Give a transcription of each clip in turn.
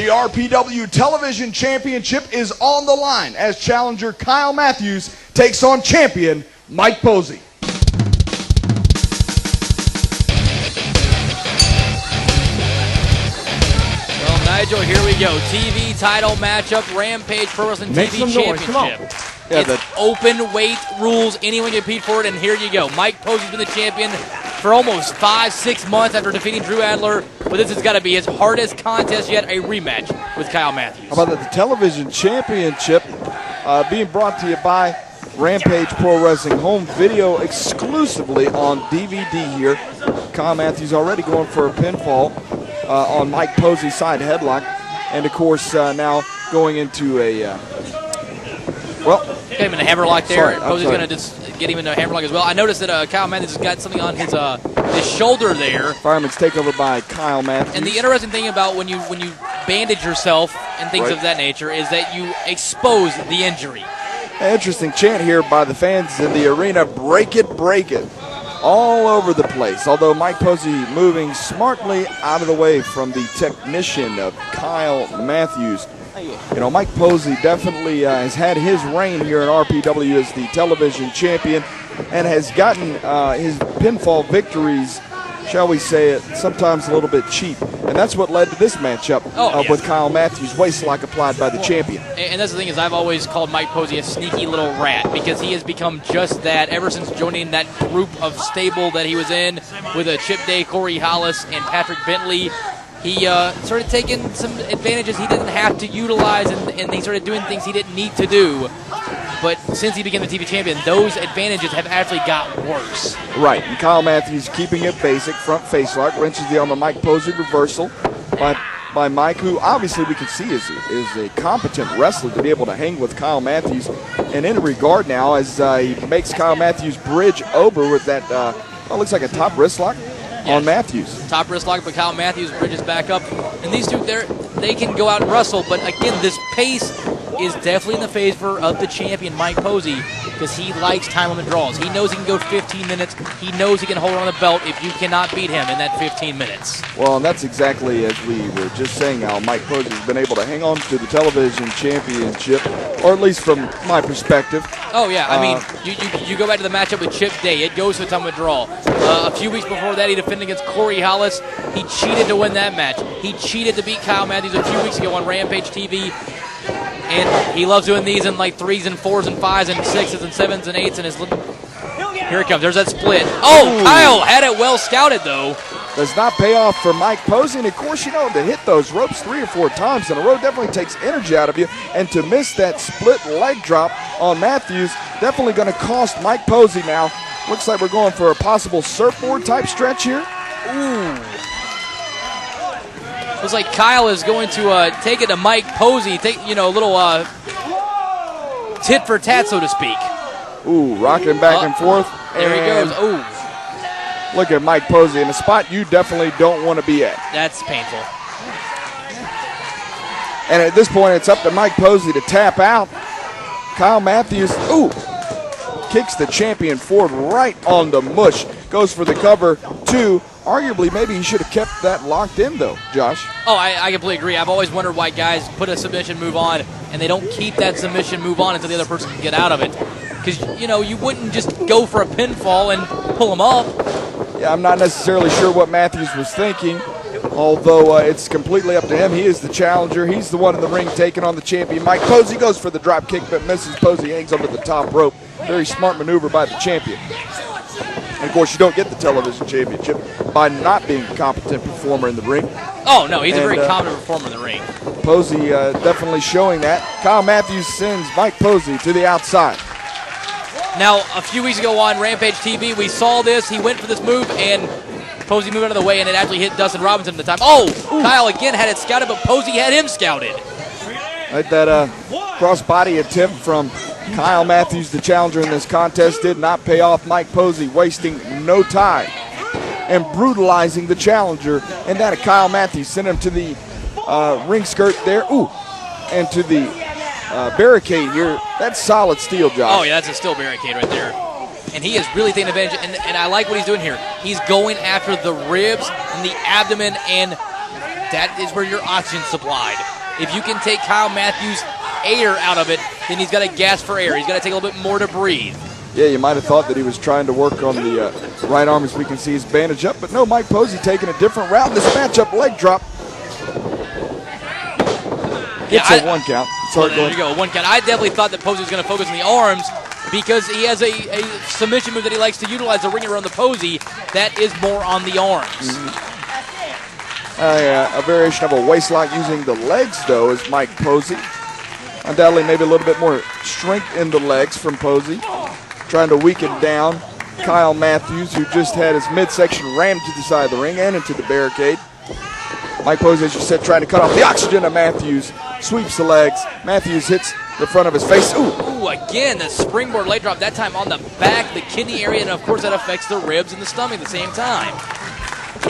The RPW Television Championship is on the line as challenger Kyle Matthews takes on champion Mike Posey. Well, Nigel, here we go. TV title matchup, Rampage Pro Wrestling TV Championship. Yeah, it's open weight rules. Anyone can compete for it, and here you go. Mike Posey's been the champion for almost 5-6 months after defeating Drew Adler, but this has got to be his hardest contest yet, a rematch with Kyle Matthews. How about the television championship being brought to you by Rampage Pro Wrestling Home Video exclusively on DVD here. Kyle Matthews already going for a pinfall on Mike Posey's side headlock, and of course now going into a Got him in a hammerlock there. Sorry, Posey's going to just get him in a hammerlock as well. I noticed that Kyle Matthews has got something on his shoulder there. Fireman's takeover by Kyle Matthews. And the interesting thing about when you bandage yourself and things of that nature is that you expose the injury. An interesting chant here by the fans in the arena. Break it, break it. All over the place. Although Mike Posey moving smartly out of the way from the technician of Kyle Matthews. You know, Mike Posey definitely has had his reign here in RPW as the television champion and has gotten his pinfall victories, shall we say it, sometimes a little bit cheap. And that's what led to this matchup with Kyle Matthews, waistlock applied by the champion. And that's the thing is I've always called Mike Posey a sneaky little rat because he has become just that ever since joining that group of stable that he was in with Chip Day, Corey Hollis, and Patrick Bentley. He started taking some advantages he didn't have to utilize, and he started doing things he didn't need to do. But since he became the TV champion, those advantages have actually got worse. Right, and Kyle Matthews keeping it basic, front face lock, wrenches the arm of Mike Posey, reversal by Mike, who obviously we can see is a competent wrestler to be able to hang with Kyle Matthews. And in regard now, as he makes Kyle Matthews bridge over with that, looks like a top wrist lock. On Matthews. Top wrist lock, but Kyle Matthews bridges back up. And these two, they can go out and wrestle, but again, this pace is definitely in the favor of the champion, Mike Posey, because he likes time limit draws. He knows he can go 15 minutes. He knows he can hold on the belt if you cannot beat him in that 15 minutes. Well, and that's exactly as we were just saying how Mike Posey has been able to hang on to the television championship, or at least from my perspective. Oh, yeah. I mean, you go back to the matchup with Chip Day. It goes to a time of draw. A few weeks before that, he defended against Corey Hollis. He cheated to win that match. He cheated to beat Kyle Matthews a few weeks ago on Rampage TV. And he loves doing these in like 3s and 4s and 5s and 6s and 7s and 8s. And here it comes. There's that split. Oh, Kyle had it well scouted, though. Does not pay off for Mike Posey. And, of course, you know, to hit those ropes 3 or 4 times in a row definitely takes energy out of you. And to miss that split leg drop on Matthews, definitely going to cost Mike Posey now. Looks like we're going for a possible surfboard type stretch here. Ooh. Looks like Kyle is going to take it to Mike Posey. Take, a little tit for tat, so to speak. Ooh, rocking back and forth. There he goes. Ooh. Look at Mike Posey in a spot you definitely don't want to be at. That's painful. And at this point, it's up to Mike Posey to tap out. Kyle Matthews, kicks the champion forward right on the mush. Goes for the cover, 2. Arguably, maybe he should have kept that locked in, though, Josh. Oh, I completely agree. I've always wondered why guys put a submission move on, and they don't keep that submission move on until the other person can get out of it. Because, you wouldn't just go for a pinfall and pull him up. Yeah, I'm not necessarily sure what Matthews was thinking, although it's completely up to him. He is the challenger. He's the one in the ring taking on the champion. Mike Posey goes for the drop kick, but misses. Posey hangs onto the top rope. Very smart maneuver by the champion. And, of course, you don't get the television championship by not being a competent performer in the ring. Oh, no, he's a very competent performer in the ring. Posey definitely showing that. Kyle Matthews sends Mike Posey to the outside. Now, a few weeks ago on Rampage TV, we saw this. He went for this move, and Posey moved out of the way, and it actually hit Dustin Robinson at the time. Oh, Kyle again had it scouted, but Posey had him scouted. Like that cross-body attempt from Kyle Matthews, the challenger in this contest, did not pay off. Mike Posey wasting no time and brutalizing the challenger. And that of Kyle Matthews sent him to the ring skirt there. Ooh, and to the barricade here. That's solid steel, Josh. Oh, yeah, that's a steel barricade right there. And he is really taking advantage. And I like what he's doing here. He's going after the ribs and the abdomen, and that is where your oxygen's supplied. If you can take Kyle Matthews' air out of it, then he's got to gas for air. He's got to take a little bit more to breathe. Yeah, you might have thought that he was trying to work on the right arm, as we can see his bandage up, but no, Mike Posey taking a different route in this matchup. Leg drop. It's a 1 count. Well, there you go, 1 count. I definitely thought that Posey was going to focus on the arms because he has a submission move that he likes to utilize the ring around the Posey that is more on the arms. A variation of a waist lock using the legs, though, is Mike Posey. Undoubtedly, maybe a little bit more strength in the legs from Posey. Trying to weaken down Kyle Matthews, who just had his midsection rammed to the side of the ring and into the barricade. Mike Posey, as you said, trying to cut off the oxygen of Matthews. Sweeps the legs. Matthews hits the front of his face. Ooh, again, the springboard leg drop, that time on the back, the kidney area, and of course that affects the ribs and the stomach at the same time.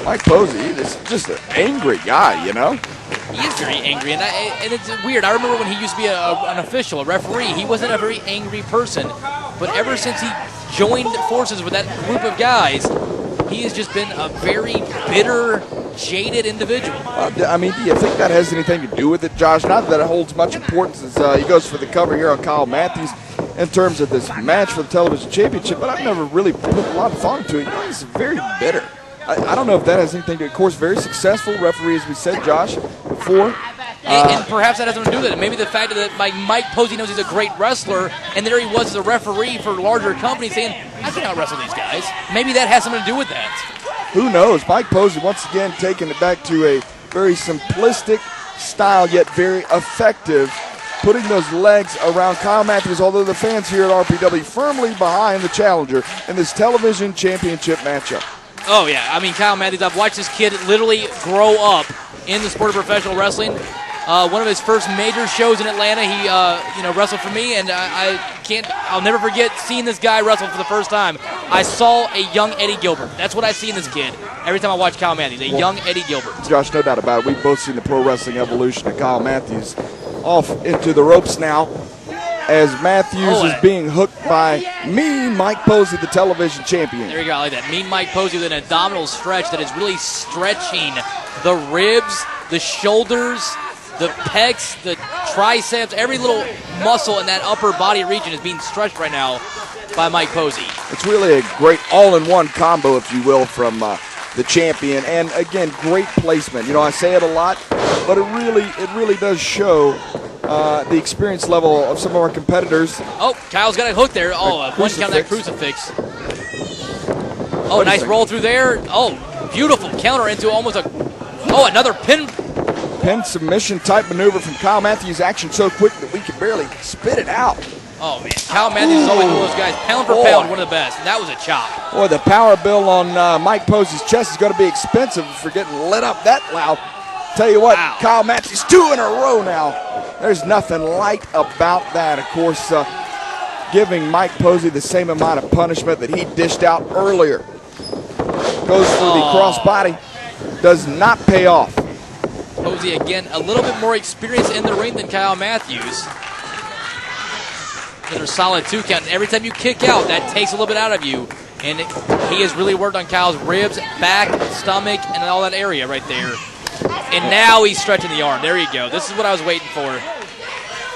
Mike Posey is just an angry guy, you know? He is very angry, and it's weird. I remember when he used to be an official, a referee, he wasn't a very angry person. But ever since he joined forces with that group of guys, he has just been a very bitter, jaded individual. I mean, do you think that has anything to do with it, Josh? Not that it holds much importance as he goes for the cover here on Kyle Matthews in terms of this match for the television championship, but I've never really put a lot of thought into it. You know, he's very bitter. I don't know if that has anything to do. Of course, very successful referee, as we said, Josh, before. And perhaps that has something to do with it. Maybe the fact that Mike Posey knows he's a great wrestler, and there he was as a referee for larger companies saying, I can out-wrestle these guys. Maybe that has something to do with that. Who knows? Mike Posey, once again, taking it back to a very simplistic style, yet very effective, putting those legs around Kyle Matthews, although the fans here at RPW firmly behind the challenger in this television championship matchup. Oh, yeah. I mean, Kyle Matthews, I've watched this kid literally grow up in the sport of professional wrestling. One of his first major shows in Atlanta, he wrestled for me, and I'll never forget seeing this guy wrestle for the first time. I saw a young Eddie Gilbert. That's what I see in this kid every time I watch Kyle Matthews, a young Eddie Gilbert. Josh, no doubt about it. We've both seen the pro wrestling evolution of Kyle Matthews off into the ropes now, as Matthews is being hooked by Mean Mike Posey, the television champion. There you go, I like that. Mean Mike Posey with an abdominal stretch that is really stretching the ribs, the shoulders, the pecs, the triceps, every little muscle in that upper body region is being stretched right now by Mike Posey. It's really a great all-in-one combo, if you will, from the champion. And again, great placement. You know, I say it a lot, but it really does show the experience level of some of our competitors. Oh, Kyle's got a hook there. Oh, 1 count that crucifix. Oh, nice roll through there. Oh, beautiful counter into almost another pin submission type maneuver from Kyle Matthews. Action so quick that we can barely spit it out. Oh, man. Kyle Matthews is always one of those guys, pound for pound, one of the best. That was a chop. Boy, the power bill on Mike Posey's chest is going to be expensive for getting lit up that loud. Tell you what, wow. Kyle Matthews, 2 in a row now. There's nothing light about that. Of course, giving Mike Posey the same amount of punishment that he dished out earlier. Goes for the crossbody. Does not pay off. Posey, again, a little bit more experience in the ring than Kyle Matthews. Another solid 2 count. And every time you kick out, that takes a little bit out of you. And he has really worked on Kyle's ribs, back, stomach, and all that area right there. And now he's stretching the arm. There you go. This is what I was waiting for.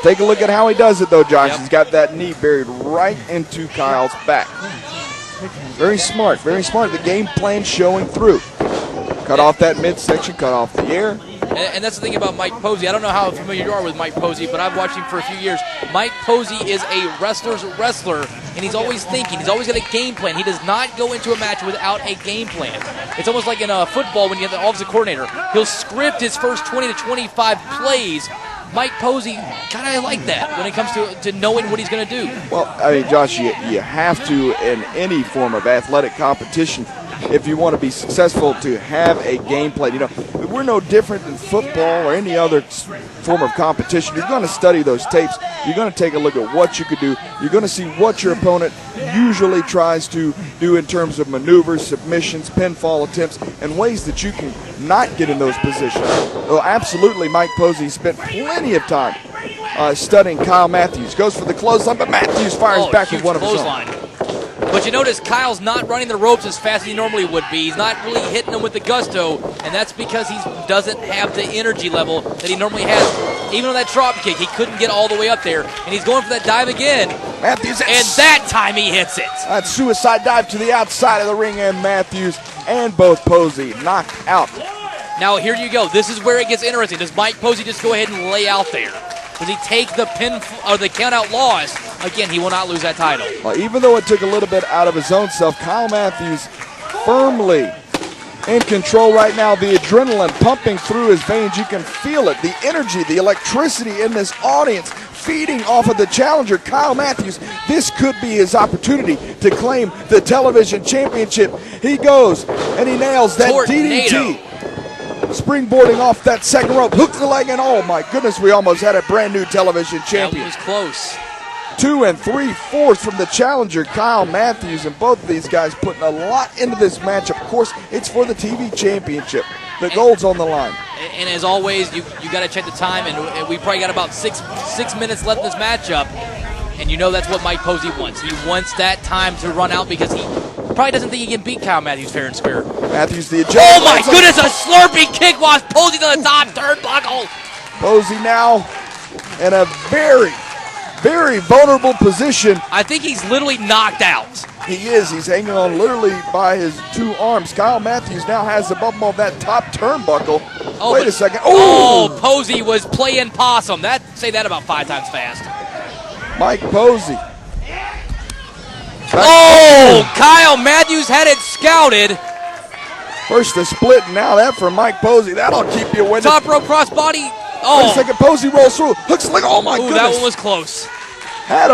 Take a look at how he does it, though, Josh. Yep. He's got that knee buried right into Kyle's back. Very smart, very smart. The game plan showing through. Cut off that midsection, cut off the air. And that's the thing about Mike Posey. I don't know how familiar you are with Mike Posey, but I've watched him for a few years. Mike Posey is a wrestler's wrestler, and he's always thinking. He's always got a game plan. He does not go into a match without a game plan. It's almost like in football when you have the offensive coordinator. He'll script his first 20 to 25 plays. Mike Posey kind of like that when it comes to knowing what he's going to do. Well, I mean, Josh, you have to, in any form of athletic competition, if you want to be successful, to have a game plan. You know, we're no different than football or any other form of competition. You're going to study those tapes. You're going to take a look at what you could do. You're going to see what your opponent usually tries to do in terms of maneuvers, submissions, pinfall attempts, and ways that you can not get in those positions. Well, absolutely, Mike Posey spent plenty of time studying Kyle Matthews. Goes for the clothesline, but Matthews fires back with one of his own. But you notice Kyle's not running the ropes as fast as he normally would be. He's not really hitting them with the gusto, and that's because he doesn't have the energy level that he normally has. Even on that drop kick, he couldn't get all the way up there, and he's going for that dive again. Matthews, and that time he hits it. That suicide dive to the outside of the ring, and Matthews and both Posey knocked out. Now here you go. This is where it gets interesting. Does Mike Posey just go ahead and lay out there? Does he take the pin or the count-out loss? Again, he will not lose that title. Well, even though it took a little bit out of his own self, Kyle Matthews firmly in control right now. The adrenaline pumping through his veins. You can feel it. The energy, the electricity in this audience feeding off of the challenger, Kyle Matthews. This could be his opportunity to claim the television championship. He goes and he nails that DDT. Springboarding off that second rope, hook the leg, and oh my goodness, we almost had a brand new television champion. That was close. 2 3/4 from the challenger, Kyle Matthews, and both of these guys putting a lot into this match. Of course, it's for the TV championship. The gold's on the line. And as always, you got to check the time, and we probably got about six minutes left in this matchup, and you know that's what Mike Posey wants. He wants that time to run out because he probably doesn't think he can beat Kyle Matthews fair and square. Matthews, the adjustment. Oh my goodness, a slurping kick while Posey to the top turnbuckle. Posey now in a very, very vulnerable position. I think he's literally knocked out. He is. He's hanging on literally by his two arms. Kyle Matthews now has the bump of that top turnbuckle. Oh, wait a second. Oh, Posey was playing possum. Say that about 5 times fast. Mike Posey. Kyle Matthews had it scouted. First the split, and now that from Mike Posey. That'll keep you winning. Top rope crossbody. Wait a second. Posey rolls through. Hooks like, oh my goodness. That one was close. Had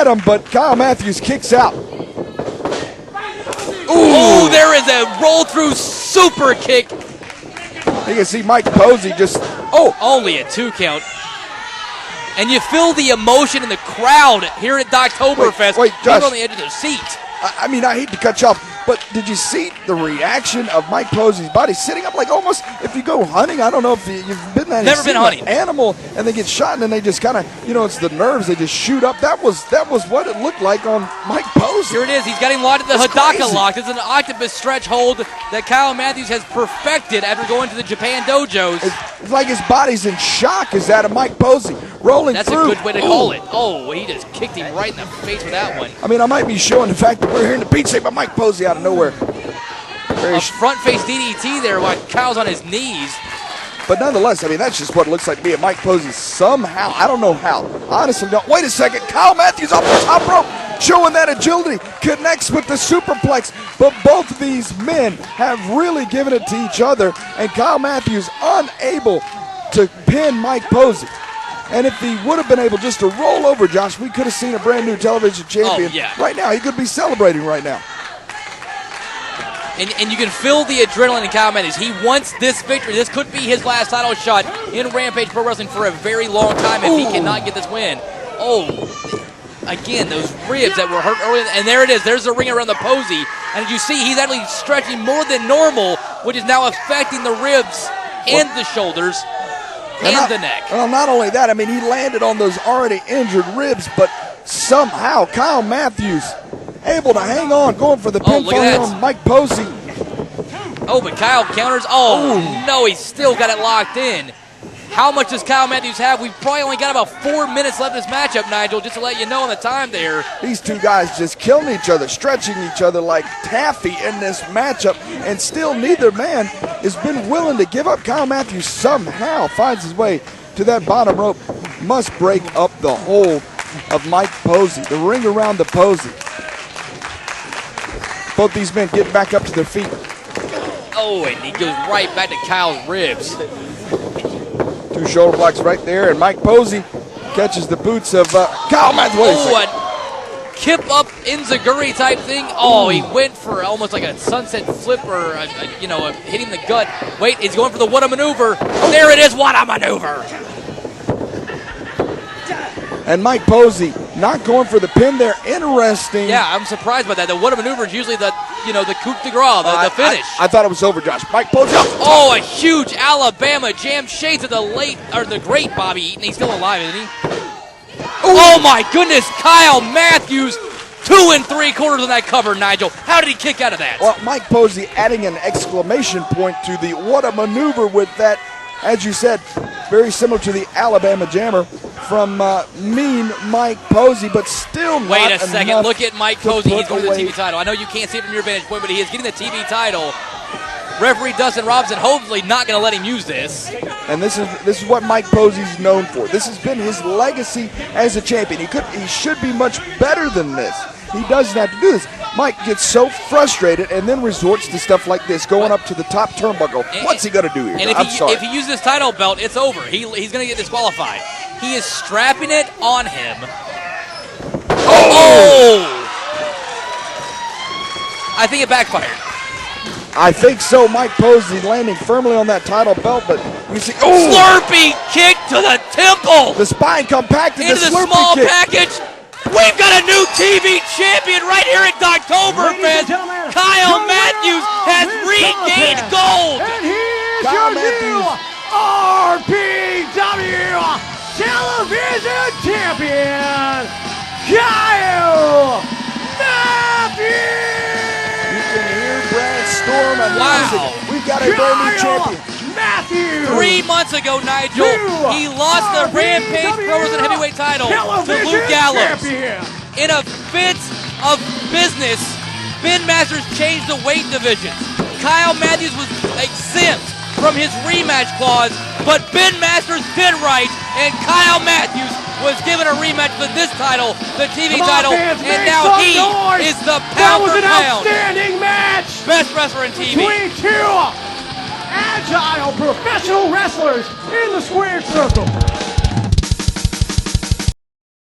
him, but Kyle Matthews kicks out. Oh, there is a roll through super kick. You can see Mike Posey just, only a 2 count. And you feel the emotion in the crowd here at Doctoberfest. Wait, Josh. He's on the edge of their seat. I mean, I hate to cut you off, but did you see the reaction of Mike Posey's body sitting up like almost, if you go hunting, I don't know if you've been that. Never been hunting. An animal, and they get shot, and then they just kind of, it's the nerves, they just shoot up. That was what it looked like on Mike Posey. Here it is. He's got him locked at the Hidaka crazy. lock. This is an octopus stretch hold that Kyle Matthews has perfected after going to the Japan dojos. It's like his body's in shock. Is that of Mike Posey rolling That's through? a good way to call it. Oh, he just kicked him right in the face with that one. I mean, I might be showing the fact that we're hearing the beat say, but Mike Posey out of nowhere. A front face DDT there while Kyle's on his knees. But nonetheless, I mean, that's just what it looks like to me. And Mike Posey somehow, I don't know how, honestly don't. Wait a second, Kyle Matthews off the top rope, showing that agility, connects with the superplex. But both of these men have really given it to each other, and Kyle Matthews unable to pin Mike Posey. And if he would have been able just to roll over, Josh, we could have seen a brand new television champion. Right now. He could be celebrating right now. And you can feel the adrenaline in Kyle Matthews. He wants this victory. This could be his last title shot in Rampage Pro Wrestling for a very long time if he cannot get this win. Again, those ribs that were hurt earlier. And there it is. There's the ring around the Posey. And as you see, he's actually stretching more than normal, which is now affecting the ribs and the shoulders and the neck. Well, not only that, I mean, he landed on those already injured ribs, but somehow Kyle Matthews able to hang on, going for the pinfall on Mike Posey. But Kyle counters. No, he's still got it locked in. How much does Kyle Matthews have? We've probably only got about 4 minutes left in this matchup, Nigel, just to let you know on the time there. These two guys just killing each other, stretching each other like taffy in this matchup, and still neither man has been willing to give up. Kyle Matthews somehow finds his way to that bottom rope. Must break up the hold of Mike Posey, the ring around the Posey. Both these men get back up to their feet. And he goes right back to Kyle's ribs. 2 shoulder blocks right there, and Mike Posey catches the boots of Kyle Matthews. A kip up Enziguri type thing. He went for almost like a sunset flip or, hitting the gut. Wait, he's going for the what a maneuver. There it is, what a maneuver. And Mike Posey not going for the pin there. Interesting. Yeah, I'm surprised by that. The what a maneuver is usually the coup de grace, the finish. I thought it was over, Josh. Mike Posey. A huge Alabama jam. Shades of the great Bobby Eaton. He's still alive, isn't he? Oh my goodness, Kyle Matthews 2 3/4 on that cover, Nigel. How did he kick out of that? Well, Mike Posey adding an exclamation point to the what a maneuver with that, as you said, very similar to the Alabama Jammer from mean Mike Posey, but still not Wait a second. enough Look at Mike to Posey. He's put going to the away. TV title. I know you can't see it from your vantage point, but he is getting the TV title. Referee Dustin Robinson hopefully not going to let him use this. And this is what Mike Posey's known for. This has been his legacy as a champion. He should be much better than this. He doesn't have to do this. Mike gets so frustrated and then resorts to stuff like this, going up to the top turnbuckle. What's he going to do here? And if he uses this title belt, it's over. He's going to get disqualified. He is strapping it on him. Oh! I think it backfired. I think so. Mike Posey landing firmly on that title belt, but you see, Slurpee kick to the temple. The spine compacted. Into the small kick. package. We've got a new TV champion right here at Doctoberfest. Kyle Matthews has regained gold. And he is Kyle your new RPW Television Champion, Kyle Matthews. You can hear Brad Storm announcing, Wow. we've got a brand new champion. Matthews. 3 months ago, Nigel, he lost the Rampage Pro Wrestling Heavyweight title to Luke Gallows. In a fit of business, Ben Masters changed the weight divisions. Kyle Matthews was exempt from his rematch clause, but Ben Masters did right, and Kyle Matthews was given a rematch for this title, the TV title, and now he is the That was pound for an pound outstanding match best wrestler in TV. between two agile professional wrestlers in the squared circle.